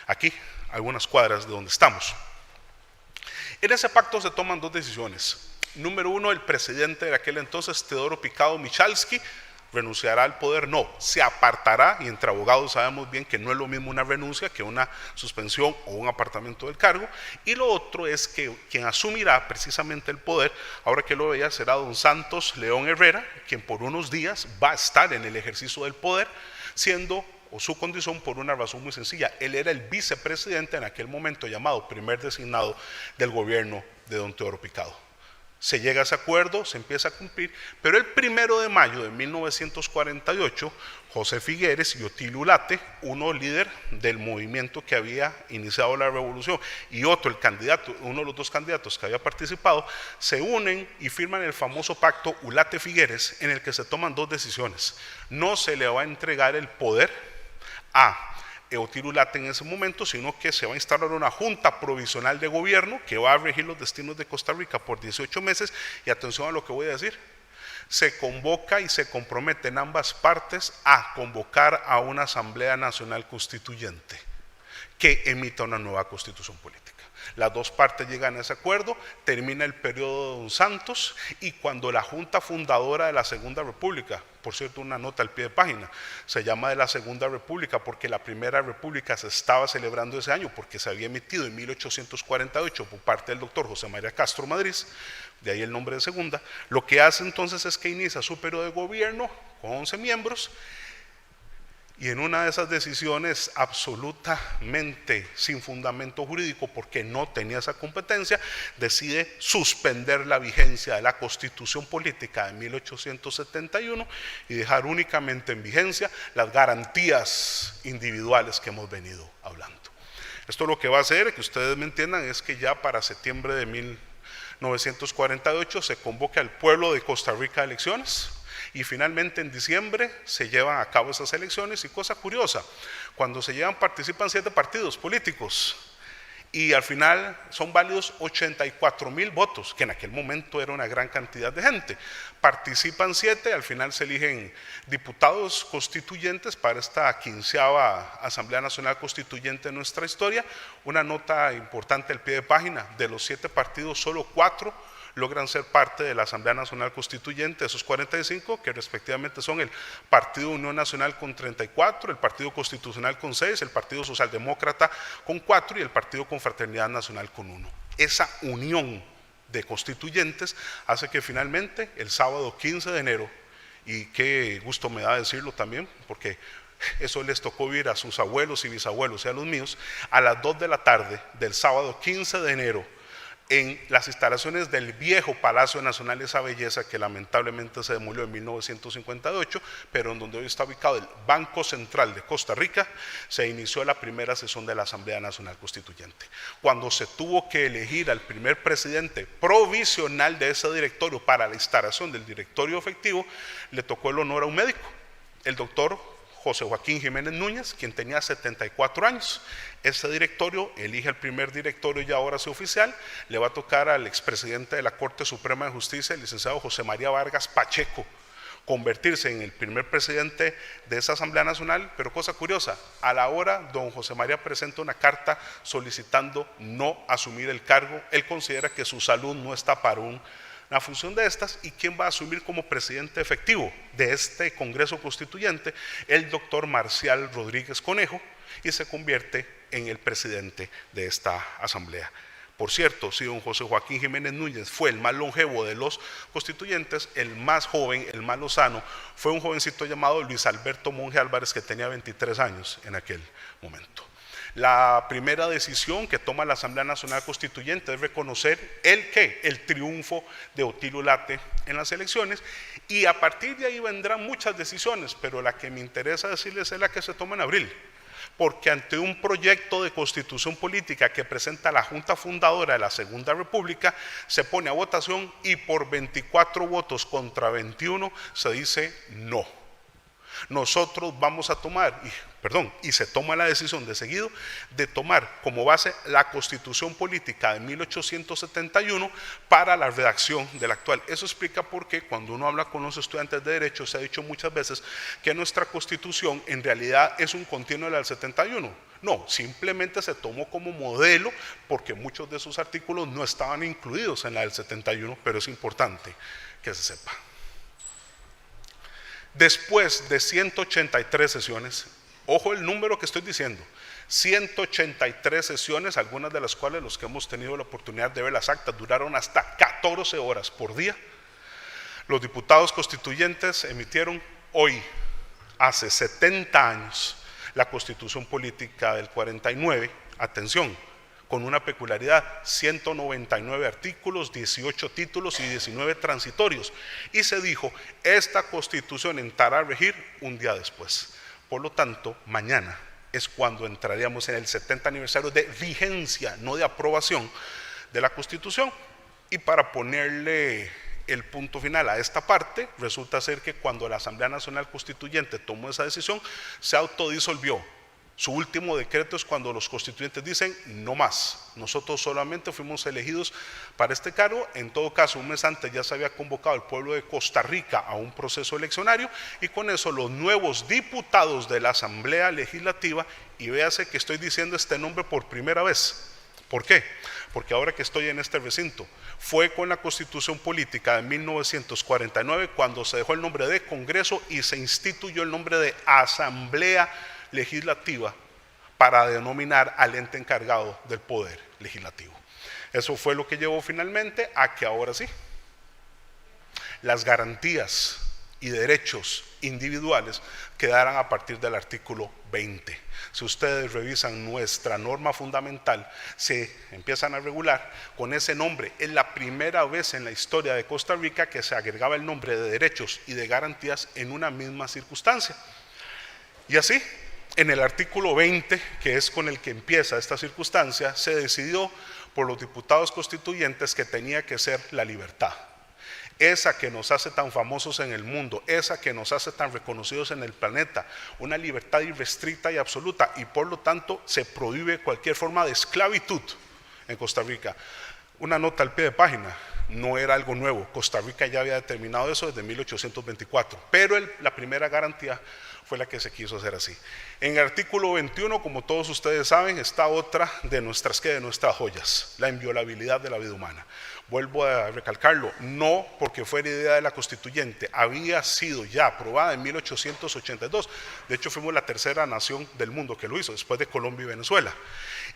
aquí, a algunas cuadras de donde estamos. En ese pacto se toman dos decisiones. Número uno, el presidente de aquel entonces, Teodoro Picado Michalski, renunciará al poder. No, se apartará, y entre abogados sabemos bien que no es lo mismo una renuncia que una suspensión o un apartamiento del cargo. Y lo otro es que quien asumirá precisamente el poder, ahora que lo veía, será don Santos León Herrera, quien por unos días va a estar en el ejercicio del poder, siendo o su condición por una razón muy sencilla: él era el vicepresidente en aquel momento, llamado primer designado del gobierno de don Teodoro Picado. Se llega a ese acuerdo, se empieza a cumplir, pero el 1 de mayo de 1948, José Figueres y Otilio Ulate, uno líder del movimiento que había iniciado la revolución y otro, el candidato, uno de los dos candidatos que había participado, se unen y firman el famoso pacto Ulate-Figueres, en el que se toman dos decisiones. No se le va a entregar el poder a Otilio Ulate en ese momento, sino que se va a instalar una junta provisional de gobierno que va a regir los destinos de Costa Rica por 18 meses, y atención a lo que voy a decir, se convoca y se comprometen ambas partes a convocar a una Asamblea Nacional Constituyente que emita una nueva constitución política. Las dos partes llegan a ese acuerdo, termina el periodo de don Santos, y cuando la Junta Fundadora de la Segunda República, por cierto, una nota al pie de página, se llama de la Segunda República porque la Primera República se estaba celebrando ese año, porque se había emitido en 1848 por parte del doctor José María Castro Madrid, de ahí el nombre de Segunda. Lo que hace entonces es que inicia su periodo de gobierno con 11 miembros, y en una de esas decisiones absolutamente sin fundamento jurídico, porque no tenía esa competencia, decide suspender la vigencia de la Constitución Política de 1871 y dejar únicamente en vigencia las garantías individuales que hemos venido hablando. Esto lo que va a hacer, que ustedes me entiendan, es que ya para septiembre de 1948 se convoque al pueblo de Costa Rica a elecciones, y finalmente en diciembre se llevan a cabo esas elecciones. Y cosa curiosa, cuando se llevan participan 7 partidos políticos, y al final son válidos 84,000 votos, que en aquel momento era una gran cantidad de gente. Participan 7, al final se eligen diputados constituyentes para esta 15ª Asamblea Nacional Constituyente de nuestra historia. Una nota importante al pie de página: de los 7 partidos, solo 4 logran ser parte de la Asamblea Nacional Constituyente, esos 45, que respectivamente son el Partido Unión Nacional con 34, el Partido Constitucional con 6, el Partido Socialdemócrata con 4 y el Partido Confraternidad Nacional con 1. Esa unión de constituyentes hace que finalmente el sábado 15 de enero, y qué gusto me da decirlo también, porque eso les tocó vivir a sus abuelos y bisabuelos y a los míos, a las 2 de la tarde del sábado 15 de enero, en las instalaciones del viejo Palacio Nacional de esa belleza que lamentablemente se demolió en 1958, pero en donde hoy está ubicado el Banco Central de Costa Rica, se inició la primera sesión de la Asamblea Nacional Constituyente. Cuando se tuvo que elegir al primer presidente provisional de ese directorio para la instalación del directorio efectivo, le tocó el honor a un médico, el doctor José Joaquín Jiménez Núñez, quien tenía 74 años. Ese directorio elige el primer directorio y ahora sí oficial. Le va a tocar al expresidente de la Corte Suprema de Justicia, el licenciado José María Vargas Pacheco, convertirse en el primer presidente de esa Asamblea Nacional. Pero cosa curiosa, a la hora don José María presenta una carta solicitando no asumir el cargo. Él considera que su salud no está para una función de estas, y quién va a asumir como presidente efectivo de este Congreso Constituyente, el doctor Marcial Rodríguez Conejo, y se convierte en el presidente de esta asamblea. Por cierto, si don José Joaquín Jiménez Núñez fue el más longevo de los constituyentes, el más joven, el más lozano, fue un jovencito llamado Luis Alberto Monge Álvarez, que tenía 23 años en aquel momento. La primera decisión que toma la Asamblea Nacional Constituyente es reconocer el triunfo de Otilio Late en las elecciones, y a partir de ahí vendrán muchas decisiones, pero la que me interesa decirles es la que se toma en abril, porque ante un proyecto de constitución política que presenta la Junta Fundadora de la Segunda República, se pone a votación y por 24 votos contra 21 se dice no. Nosotros vamos a tomar, y se toma la decisión de seguido de tomar como base la Constitución Política de 1871 para la redacción de la actual. Eso explica por qué cuando uno habla con los estudiantes de Derecho se ha dicho muchas veces que nuestra Constitución en realidad es un continuo de la del 71. No, simplemente se tomó como modelo porque muchos de sus artículos no estaban incluidos en la del 71, pero es importante que se sepa. Después de 183 sesiones, ojo el número que estoy diciendo, 183 sesiones, algunas de las cuales los que hemos tenido la oportunidad de ver las actas duraron hasta 14 horas por día, los diputados constituyentes emitieron hoy, hace 70 años, la Constitución Política del 49, atención, con una peculiaridad, 199 artículos, 18 títulos y 19 transitorios, y se dijo, esta Constitución entrará a regir un día después. Por lo tanto, mañana es cuando entraríamos en el 70 aniversario de vigencia, no de aprobación de la Constitución. Y para ponerle el punto final a esta parte, resulta ser que cuando la Asamblea Nacional Constituyente tomó esa decisión, se autodisolvió. Su último decreto es cuando los constituyentes dicen no más, nosotros solamente fuimos elegidos para este cargo. En todo caso, un mes antes ya se había convocado al pueblo de Costa Rica a un proceso eleccionario, y con eso los nuevos diputados de la Asamblea Legislativa, y véase que estoy diciendo este nombre por primera vez. ¿Por qué? Porque ahora que estoy en este recinto, fue con la Constitución Política de 1949 cuando se dejó el nombre de Congreso y se instituyó el nombre de Asamblea Legislativa para denominar al ente encargado del poder legislativo. Eso fue lo que llevó finalmente a que ahora sí, las garantías y derechos individuales quedaran a partir del artículo 20. Si ustedes revisan nuestra norma fundamental, se empiezan a regular con ese nombre. Es la primera vez en la historia de Costa Rica que se agregaba el nombre de derechos y de garantías en una misma circunstancia. Y así, en el artículo 20, que es con el que empieza esta circunstancia, se decidió por los diputados constituyentes que tenía que ser la libertad. Esa que nos hace tan famosos en el mundo, esa que nos hace tan reconocidos en el planeta, una libertad irrestricta y absoluta, y por lo tanto se prohíbe cualquier forma de esclavitud en Costa Rica. Una nota al pie de página, no era algo nuevo. Costa Rica ya había determinado eso desde 1824, pero la primera garantía fue la que se quiso hacer así. En el artículo 21, como todos ustedes saben, está otra de nuestras joyas, la inviolabilidad de la vida humana. Vuelvo a recalcarlo, no porque fuera idea de la constituyente, había sido ya aprobada en 1882. De hecho, fuimos la tercera nación del mundo que lo hizo, después de Colombia y Venezuela.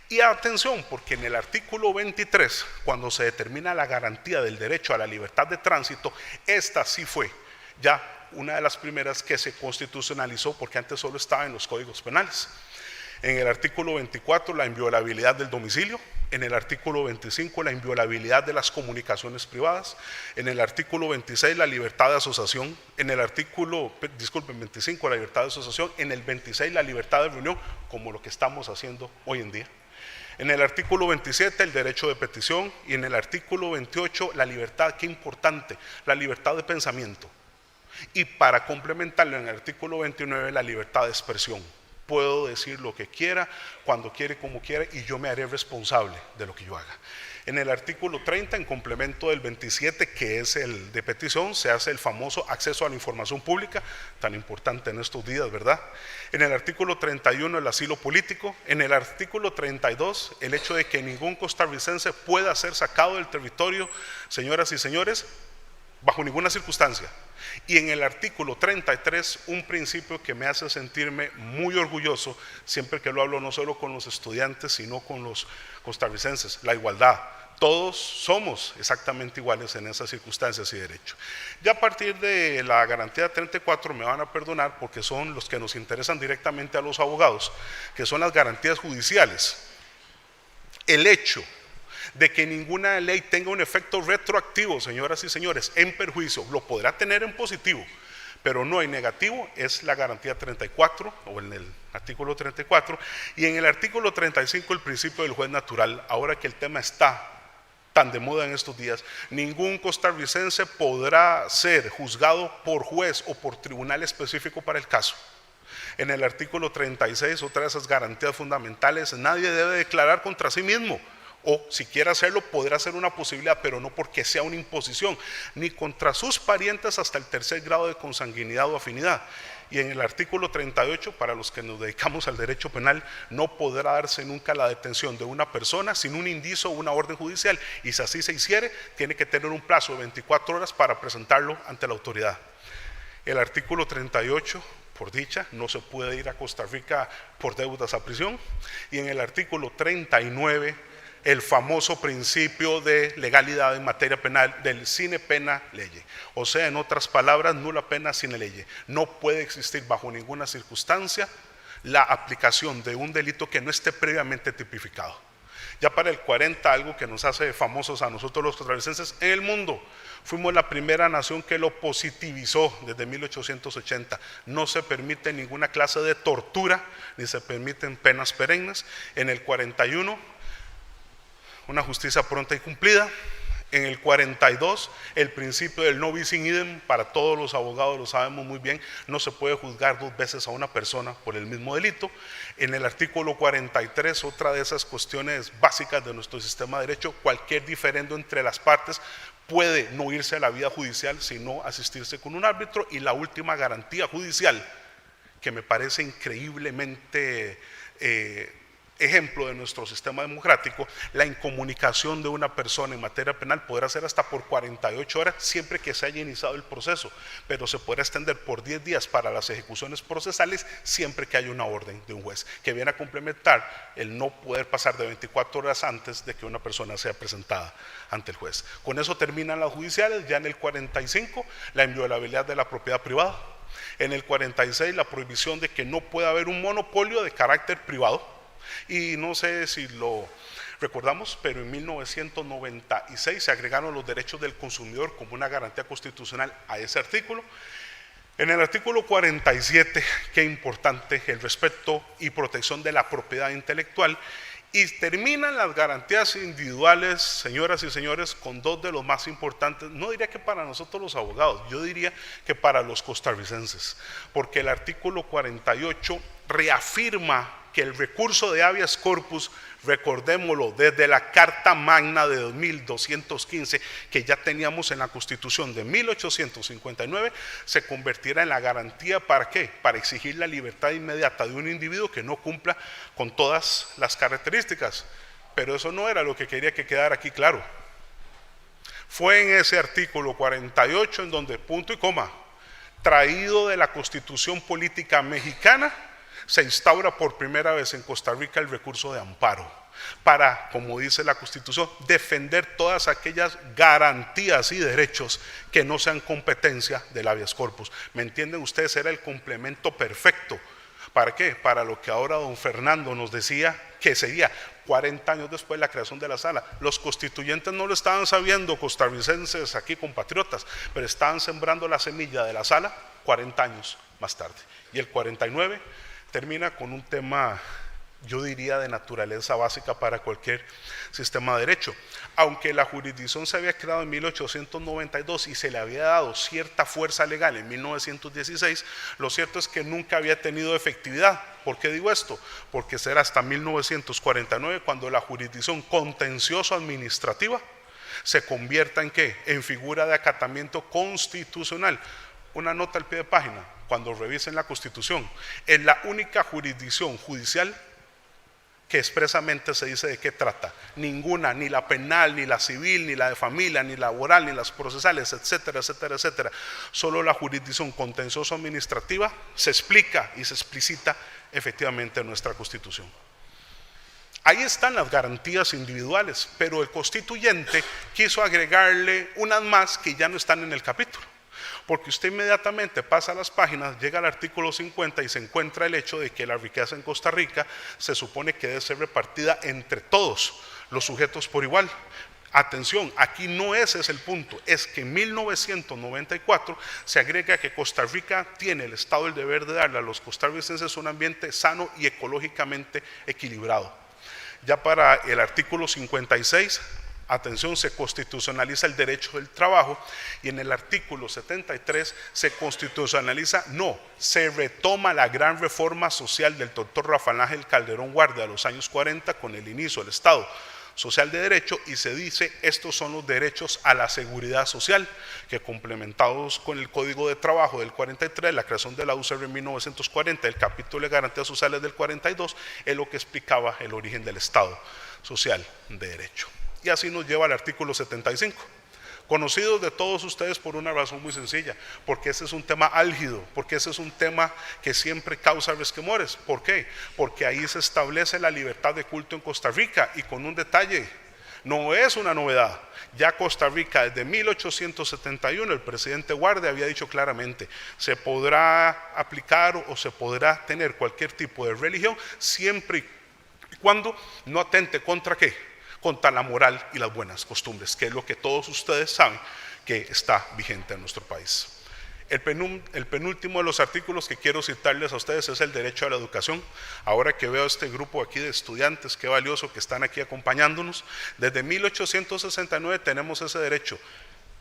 Y atención, porque en el artículo 23, cuando se determina la garantía del derecho a la libertad de tránsito, esta sí fue ya una de las primeras que se constitucionalizó, porque antes solo estaba en los códigos penales. En el artículo 24, la inviolabilidad del domicilio. En el artículo 25, la inviolabilidad de las comunicaciones privadas. En el artículo 26, la libertad de asociación. En el artículo, 25, la libertad de asociación. En el 26, la libertad de reunión, como lo que estamos haciendo hoy en día. En el artículo 27, el derecho de petición. Y en el artículo 28, la libertad, qué importante, la libertad de pensamiento. Y para complementarlo, en el artículo 29, la libertad de expresión. Puedo decir lo que quiera, cuando quiera y como quiera, y yo me haré responsable de lo que yo haga. En el artículo 30, en complemento del 27, que es el de petición, se hace el famoso acceso a la información pública, tan importante en estos días, ¿verdad? En el artículo 31, el asilo político. En el artículo 32, el hecho de que ningún costarricense pueda ser sacado del territorio, señoras y señores, bajo ninguna circunstancia. Y en el artículo 33, un principio que me hace sentirme muy orgulloso siempre que lo hablo, no solo con los estudiantes, sino con los costarricenses: la igualdad. Todos somos exactamente iguales en esas circunstancias y derechos. Ya a partir de la garantía 34, me van a perdonar porque son los que nos interesan directamente a los abogados, que son las garantías judiciales. El hecho de que ninguna ley tenga un efecto retroactivo, señoras y señores, en perjuicio, lo podrá tener en positivo, pero no en negativo, es la garantía 34, o en el artículo 34, y en el artículo 35, el principio del juez natural. Ahora que el tema está tan de moda en estos días, ningún costarricense podrá ser juzgado por juez o por tribunal específico para el caso. En el artículo 36, otra de esas garantías fundamentales: nadie debe declarar contra sí mismo, o si quiere hacerlo podrá ser una posibilidad, pero no porque sea una imposición, ni contra sus parientes hasta el tercer grado de consanguinidad o afinidad. Y en el artículo 38, para los que nos dedicamos al derecho penal, no podrá darse nunca la detención de una persona sin un indicio o una orden judicial, y si así se hiciere, tiene que tener un plazo de 24 horas para presentarlo ante la autoridad. El artículo 38, por dicha, no se puede ir a Costa Rica por deudas a prisión. Y en el artículo 39, el famoso principio de legalidad en materia penal del sine pena lege, o sea, en otras palabras, nula pena sine lege. No puede existir bajo ninguna circunstancia la aplicación de un delito que no esté previamente tipificado. Ya para el 40, algo que nos hace famosos a nosotros los costarricenses en el mundo: fuimos la primera nación que lo positivizó desde 1880. No se permite ninguna clase de tortura, ni se permiten penas perennes. En el 41, una justicia pronta y cumplida. En el 42, el principio del no bis in idem, para todos los abogados lo sabemos muy bien, no se puede juzgar dos veces a una persona por el mismo delito. En el artículo 43, otra de esas cuestiones básicas de nuestro sistema de derecho: cualquier diferendo entre las partes puede no irse a la vía judicial, sino asistirse con un árbitro. Y la última garantía judicial, que me parece increíblemente ejemplo de nuestro sistema democrático: la incomunicación de una persona en materia penal podrá ser hasta por 48 horas siempre que se haya iniciado el proceso, pero se podrá extender por 10 días para las ejecuciones procesales siempre que haya una orden de un juez, que viene a complementar el no poder pasar de 24 horas antes de que una persona sea presentada ante el juez. Con eso terminan las judiciales. Ya en el 45, la inviolabilidad de la propiedad privada. En el 46, la prohibición de que no pueda haber un monopolio de carácter privado. Y no sé si lo recordamos, pero en 1996 se agregaron los derechos del consumidor como una garantía constitucional a ese artículo. En el artículo 47, qué importante, el respeto y protección de la propiedad intelectual. Y terminan las garantías individuales, señoras y señores, con dos de los más importantes. No diría que para nosotros los abogados, yo diría que para los costarricenses, porque el artículo 48 reafirma que el recurso de habeas corpus, recordémoslo, desde la Carta Magna de 2215, que ya teníamos en la Constitución de 1859, se convertiera en la garantía, ¿para qué? Para exigir la libertad inmediata de un individuo que no cumpla con todas las características. Pero eso no era lo que quería que quedara aquí claro. Fue en ese artículo 48 en donde, punto y coma, traído de la Constitución Política Mexicana, se instaura por primera vez en Costa Rica el recurso de amparo para, como dice la Constitución, defender todas aquellas garantías y derechos que no sean competencia del habeas corpus. ¿Me entienden ustedes? Era el complemento perfecto. ¿Para qué? Para lo que ahora don Fernando nos decía que sería 40 años después de la creación de la sala. Los constituyentes no lo estaban sabiendo, costarricenses aquí compatriotas, pero estaban sembrando la semilla de la sala 40 años más tarde. Y el 49 termina con un tema, yo diría, de naturaleza básica para cualquier sistema de derecho. Aunque la jurisdicción se había creado en 1892 y se le había dado cierta fuerza legal en 1916, lo cierto es que nunca había tenido efectividad. ¿Por qué digo esto? Porque será hasta 1949 cuando la jurisdicción contencioso administrativa se convierta en ¿qué? En figura de acatamiento constitucional. Una nota al pie de página: cuando revisen la Constitución, es la única jurisdicción judicial que expresamente se dice de qué trata. Ninguna, ni la penal, ni la civil, ni la de familia, ni laboral, ni las procesales, etcétera, etcétera, etcétera. Solo la jurisdicción contencioso administrativa se explica y se explicita efectivamente en nuestra Constitución. Ahí están las garantías individuales, pero el constituyente quiso agregarle unas más que ya no están en el capítulo. Porque usted inmediatamente pasa a las páginas, llega al artículo 50 y se encuentra el hecho de que la riqueza en Costa Rica se supone que debe ser repartida entre todos los sujetos por igual. Atención, aquí no ese es el punto, es que en 1994 se agrega que Costa Rica tiene el Estado el deber de darle a los costarricenses un ambiente sano y ecológicamente equilibrado. Ya para el artículo 56, atención, se constitucionaliza el derecho del trabajo, y en el artículo 73 se constitucionaliza, no, se retoma la gran reforma social del doctor Rafael Ángel Calderón Guardia a los años 40 con el inicio del Estado Social de Derecho, y se dice: estos son los derechos a la seguridad social, que complementados con el Código de Trabajo del 43, la creación de la UCR en 1940, el capítulo de garantías sociales del 42, es lo que explicaba el origen del Estado Social de Derecho. Y así nos lleva al artículo 75, conocidos de todos ustedes por una razón muy sencilla, porque ese es un tema álgido, porque ese es un tema que siempre causa resquemores. ¿Por qué? Porque ahí se establece la libertad de culto en Costa Rica, y con un detalle: no es una novedad. Ya Costa Rica desde 1871, el presidente Guardia había dicho claramente: se podrá aplicar o se podrá tener cualquier tipo de religión siempre y cuando no atente contra ¿qué? Contra la moral y las buenas costumbres, que es lo que todos ustedes saben que está vigente en nuestro país. El penúltimo de los artículos que quiero citarles a ustedes es el derecho a la educación. Ahora que veo este grupo aquí de estudiantes, qué valioso que están aquí acompañándonos. Desde 1869 tenemos ese derecho.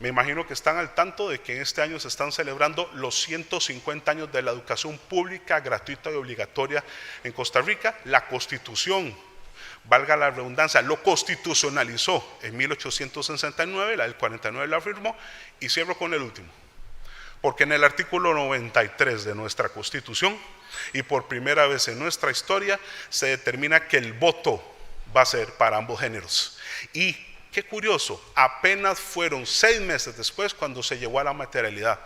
Me imagino que están al tanto de que en este año se están celebrando los 150 años de la educación pública, gratuita y obligatoria en Costa Rica. La Constitución, valga la redundancia, lo constitucionalizó en 1869, la del 49 la firmó. Y cierro con el último, porque en el artículo 93 de nuestra Constitución, y por primera vez en nuestra historia, se determina que el voto va a ser para ambos géneros. Y qué curioso, apenas fueron 6 meses después cuando se llegó a la materialidad.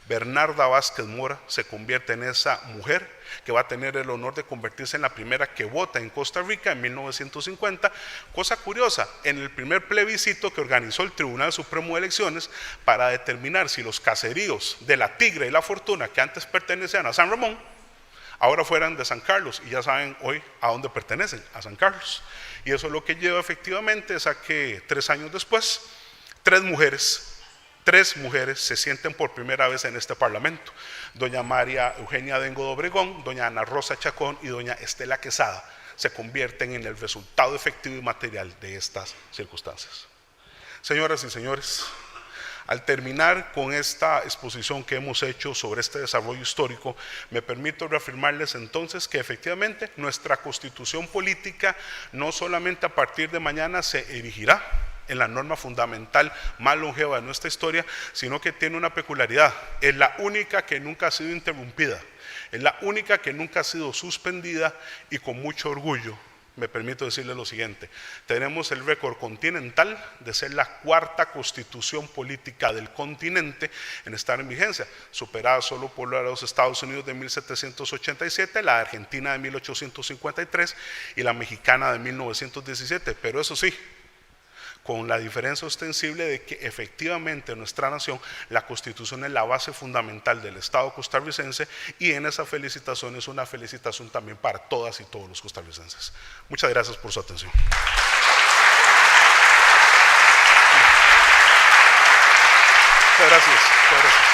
Bernarda Vázquez Mora se convierte en esa mujer que va a tener el honor de convertirse en la primera que vota en Costa Rica en 1950. Cosa curiosa, en el primer plebiscito que organizó el Tribunal Supremo de Elecciones para determinar si los caseríos de La Tigre y La Fortuna, que antes pertenecían a San Ramón, ahora fueran de San Carlos, y ya saben hoy a dónde pertenecen, a San Carlos. Y eso es lo que lleva efectivamente es a que 3 años después, 3 mujeres se sienten por primera vez en este Parlamento: doña María Eugenia Dengo de Obregón, doña Ana Rosa Chacón y doña Estela Quesada se convierten en el resultado efectivo y material de estas circunstancias. Señoras y señores, Al terminar con esta exposición que hemos hecho sobre este desarrollo histórico, me permito reafirmarles entonces que efectivamente nuestra constitución política no solamente a partir de mañana se erigirá en la norma fundamental más longeva de nuestra historia, sino que tiene una peculiaridad: es la única que nunca ha sido interrumpida, es la única que nunca ha sido suspendida, y con mucho orgullo me permito decirle lo siguiente: tenemos el récord continental de ser la cuarta constitución política del continente en estar en vigencia, superada solo por la de los Estados Unidos de 1787, la de Argentina de 1853 y la mexicana de 1917, pero eso sí, con la diferencia ostensible de que efectivamente en nuestra nación la Constitución es la base fundamental del Estado costarricense, y en esa felicitación es una felicitación también para todas y todos los costarricenses. Muchas gracias por su atención. Muchas gracias.